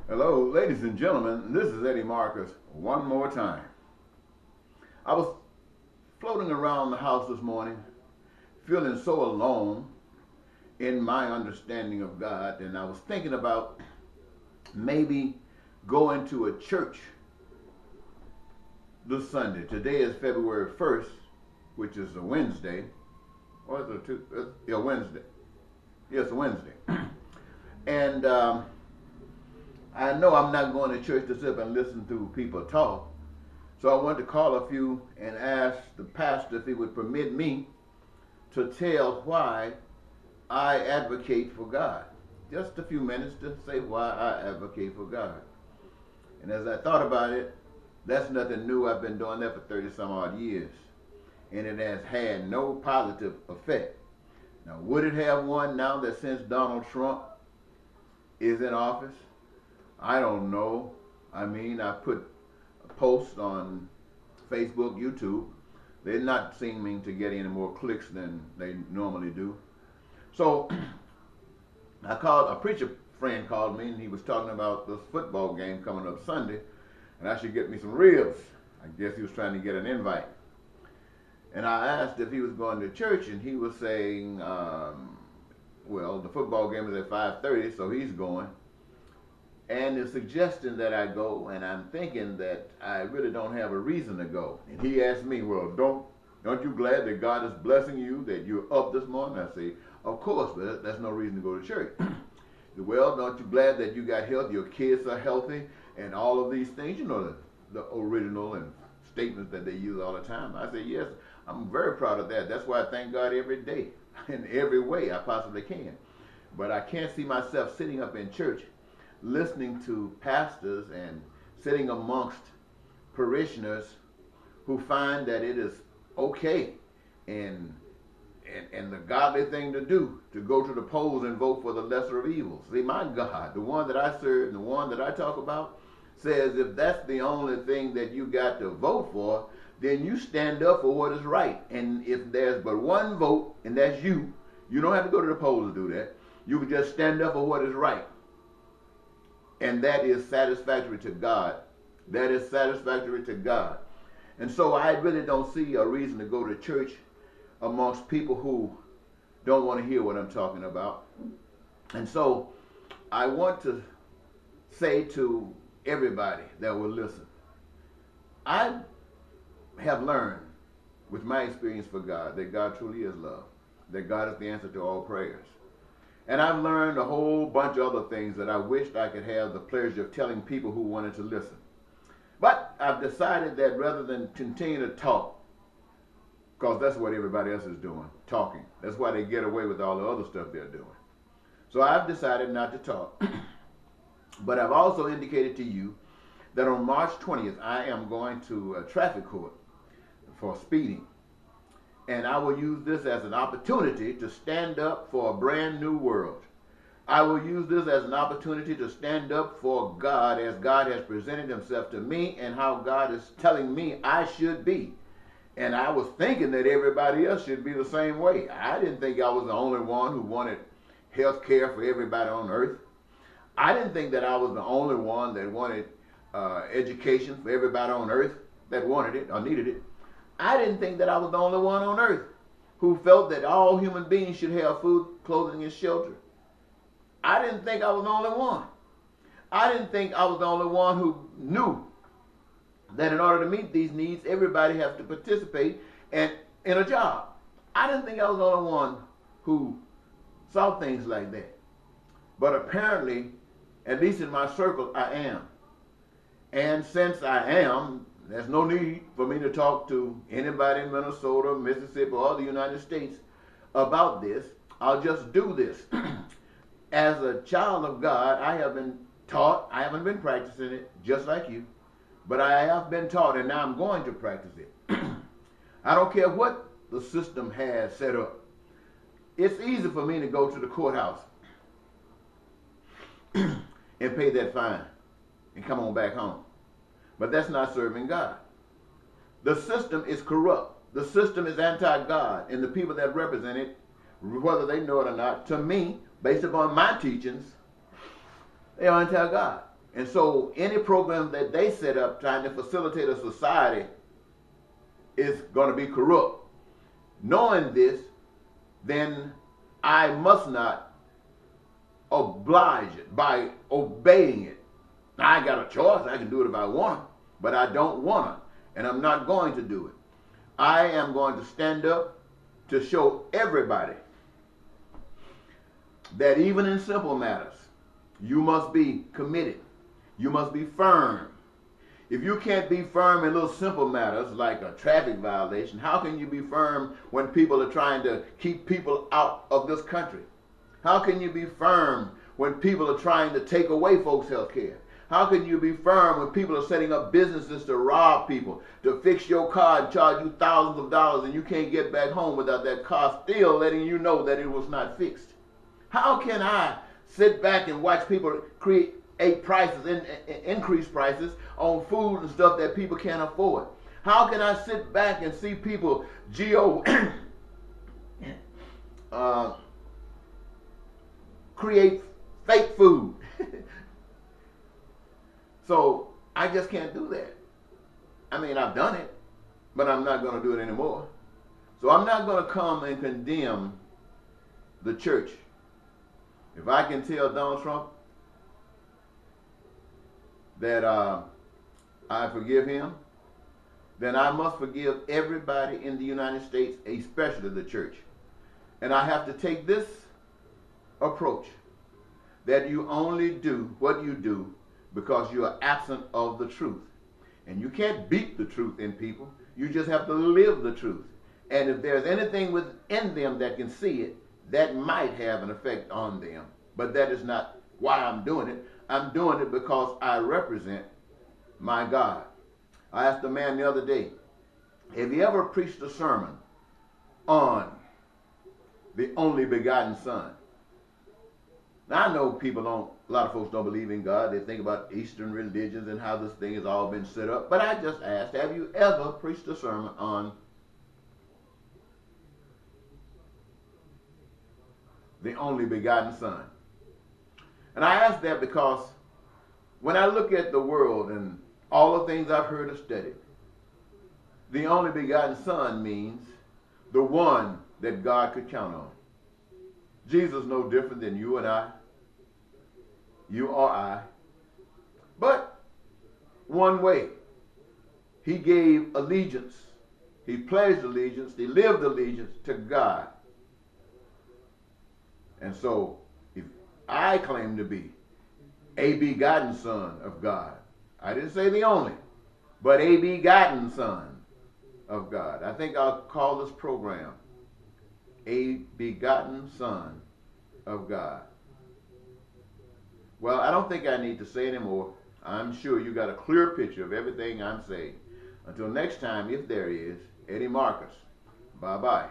Hello, ladies and gentlemen. This is Eddie Marcus one more time. I was floating around the house this morning, feeling so alone in my understanding of God, and I was thinking about maybe going to a church this Sunday. Today is February 1st, which is a Wednesday. Or is it a Wednesday? Yes, a Wednesday. And I know I'm not going to church to sit up and listen to people talk. So I wanted to call a few and ask the pastor if he would permit me to tell why I advocate for God. Just a few minutes to say why I advocate for God. And as I thought about it, that's nothing new. I've been doing that for 30 some odd years. And it has had no positive effect. Now, would it have one now that since Donald Trump is in office? I don't know. I mean, I put posts on Facebook, YouTube. They're not seeming to get any more clicks than they normally do. So a preacher friend called me and he was talking about this football game coming up Sunday and I should get me some ribs. I guess he was trying to get an invite. And I asked if he was going to church and he was saying, well, the football game is at 5:30, so he's going. And is suggesting that I go, and I'm thinking that I really don't have a reason to go. And he asked me, well, don't you glad that God is blessing you, that you're up this morning? I say, of course, but that's no reason to go to church. Well, don't you glad that you got health, your kids are healthy, and all of these things, you know, the original and statements that they use all the time. I say, yes, I'm very proud of that. That's why I thank God every day, in every way I possibly can. But I can't see myself sitting up in church listening to pastors and sitting amongst parishioners who find that it is okay and the godly thing to do to go to the polls and vote for the lesser of evils. See, my God, the one that I serve and the one that I talk about says if that's the only thing that you got to vote for, then you stand up for what is right. And if there's but one vote, and that's you, you don't have to go to the polls to do that. You can just stand up for what is right. And that is satisfactory to God. That is satisfactory to God. And so I really don't see a reason to go to church amongst people who don't want to hear what I'm talking about. And so I want to say to everybody that will listen, I have learned with my experience for God that God truly is love, that God is the answer to all prayers. And I've learned a whole bunch of other things that I wished I could have the pleasure of telling people who wanted to listen. But I've decided that rather than continue to talk, because that's what everybody else is doing, talking. That's why they get away with all the other stuff they're doing. So I've decided not to talk. But I've also indicated to you that on March 20th, I am going to a traffic court for speeding. And I will use this as an opportunity to stand up for a brand new world. I will use this as an opportunity to stand up for God as God has presented himself to me and how God is telling me I should be. And I was thinking that everybody else should be the same way. I didn't think I was the only one who wanted health care for everybody on earth. I didn't think that I was the only one that wanted education for everybody on earth that wanted it or needed it. I didn't think that I was the only one on earth who felt that all human beings should have food, clothing, and shelter. I didn't think I was the only one. I didn't think I was the only one who knew that in order to meet these needs, everybody has to participate in a job. I didn't think I was the only one who saw things like that. But apparently, at least in my circle, I am. And since I am, there's no need for me to talk to anybody in Minnesota, Mississippi, or the United States about this. I'll just do this. As a child of God, I have been taught. I haven't been practicing it, just like you. But I have been taught, and now I'm going to practice it. I don't care what the system has set up. It's easy for me to go to the courthouse and pay that fine and come on back home. But that's not serving God. The system is corrupt. The system is anti-God, and the people that represent it, whether they know it or not, to me, based upon my teachings, they are anti-God. And so any program that they set up trying to facilitate a society is going to be corrupt. Knowing this, then I must not oblige it by obeying it. Now, I got a choice. I can do it if I want to, but I don't want to, and I'm not going to do it. I am going to stand up to show everybody that even in simple matters, you must be committed. You must be firm. If you can't be firm in little simple matters like a traffic violation, how can you be firm when people are trying to keep people out of this country? How can you be firm when people are trying to take away folks' health care? How can you be firm when people are setting up businesses to rob people, to fix your car and charge you thousands of dollars, and you can't get back home without that car still letting you know that it was not fixed? How can I sit back and watch people create prices, increase prices on food and stuff that people can't afford? How can I sit back and see people create fake food? So I just can't do that. I mean, I've done it, but I'm not going to do it anymore. So I'm not going to come and condemn the church. If I can tell Donald Trump that I forgive him, then I must forgive everybody in the United States, especially the church. And I have to take this approach, that you only do what you do because you are absent of the truth. And you can't beat the truth in people. You just have to live the truth. And if there's anything within them that can see it, that might have an effect on them. But that is not why I'm doing it. I'm doing it because I represent my God. I asked a man the other day, have you ever preached a sermon on the only begotten Son? Now, I know a lot of folks don't believe in God. They think about Eastern religions and how this thing has all been set up. But I just asked, have you ever preached a sermon on the only begotten Son? And I ask that because when I look at the world and all the things I've heard or studied, the only begotten Son means the one that God could count on. Jesus is no different than you and I, you or I, but one way. He gave allegiance, he pledged allegiance, he lived allegiance to God. And so, if I claim to be a begotten Son of God, I didn't say the only, but a begotten Son of God. I think I'll call this program A Begotten Son of God. Well, I don't think I need to say anymore. I'm sure you got a clear picture of everything I'm saying. Until next time, if there is, Eddie Marcus. Bye-bye.